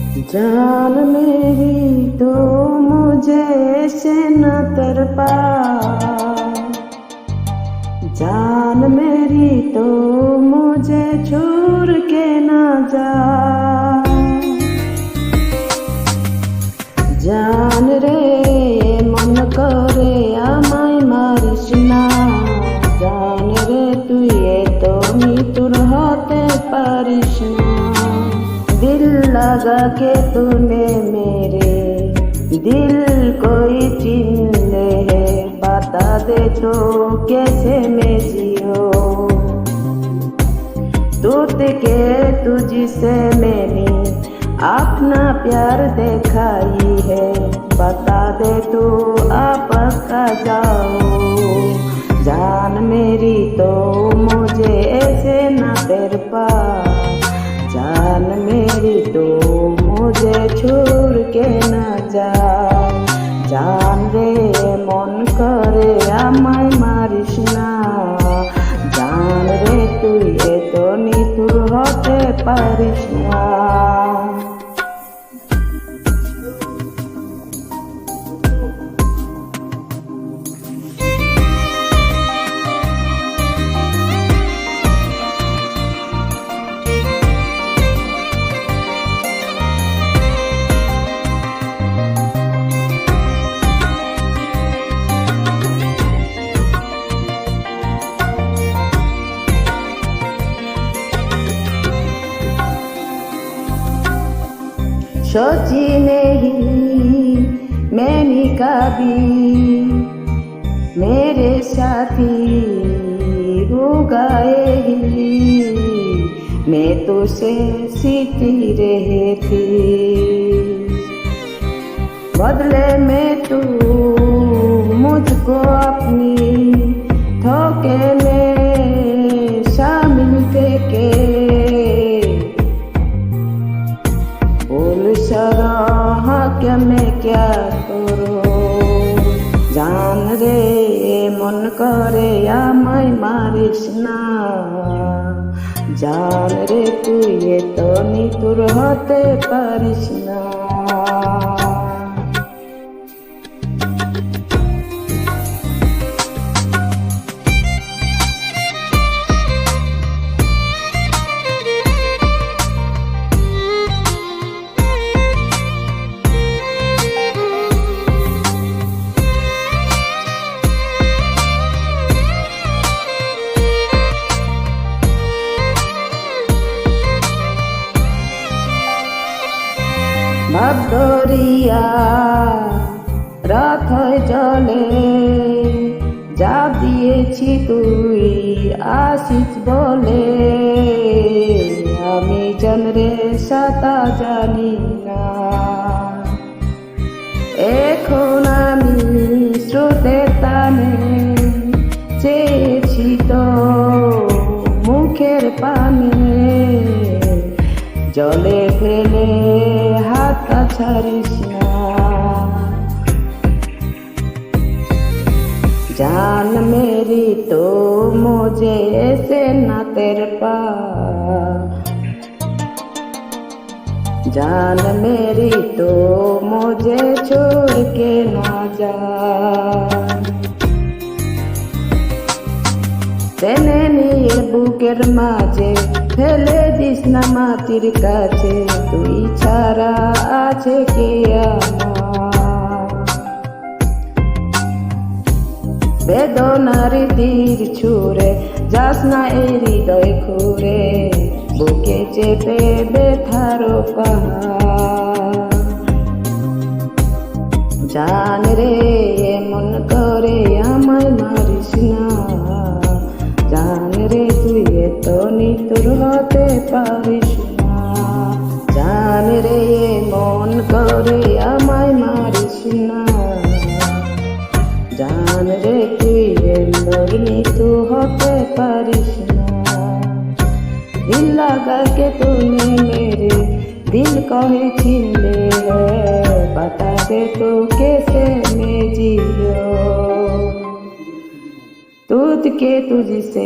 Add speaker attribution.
Speaker 1: जान मेरी तो मुझे ऐसे न तड़पा, जान मेरी तो मुझे छोड़ के ना जा। जान रे मन करे আমায় মারিস না, জান রে তুই এতো নিতুর হতে পারিস না। दिल लगा के तूने मेरे दिल कोई छीन ले है, बता दे तो कैसे मैं जियो। टूट के तुझसे मैंने अपना प्यार दिखाई है, बता दे तो आप का जाओ। जान मेरी तो मुझे ऐसे ना तड़पा, जान मेरी तो मुझे छोड़ के ना जा। जान रे मन करे আমায় মারিস না, জান রে তুই এতো নিতুর হতে পারিস না। सोची नहीं मैंने कभी मेरे साथी हो गए ही, मैं तुझसे सीखती रही थी, बदले में तू मुझको अपनी धोखे में शामिल करके क्या मैं क्या करूं। जान रे मन करे আমায় মারিস না, জান রে তুই এতো নিতুর হতে পারিস না। ভাবদরিয়া রাত হয় জলে, যা দিয়েছি তুই আসিস বলে, আমি জানরে সাতা জানি না। এখন আমি স্রোতের টানে চেয়েছি তো মুখের পানে, জলে ফেলে हाथ ছাড়িস না। जान मेरी तो मुझे ऐसे ना तड़पा, जान मेरी तो मुझे छोड़ के ना जा। টেনে নিয়ে বুকের মাঝে ফেলে দিস না মাটির কাছে, তুই ছাড়া আছে কে আমার। বেদনার তীর ছুঁড়ে যাস না এই হৃদয় খুঁড়ে, বুকে চেপে ব্যথার পাহাড়। জান রে মন করে আমায় মারিস না, জান রে তুই এতো নিতুর হতে পারিস না। জান রে মন করে আমায় মারিস না, জান রে তুই এতো নিতুর হতে পারিস না। दिल लगा के तूने मेरे दिल को ही छीन ले है, बता दे तो कैसे मैं जियो। टूट के तुझसे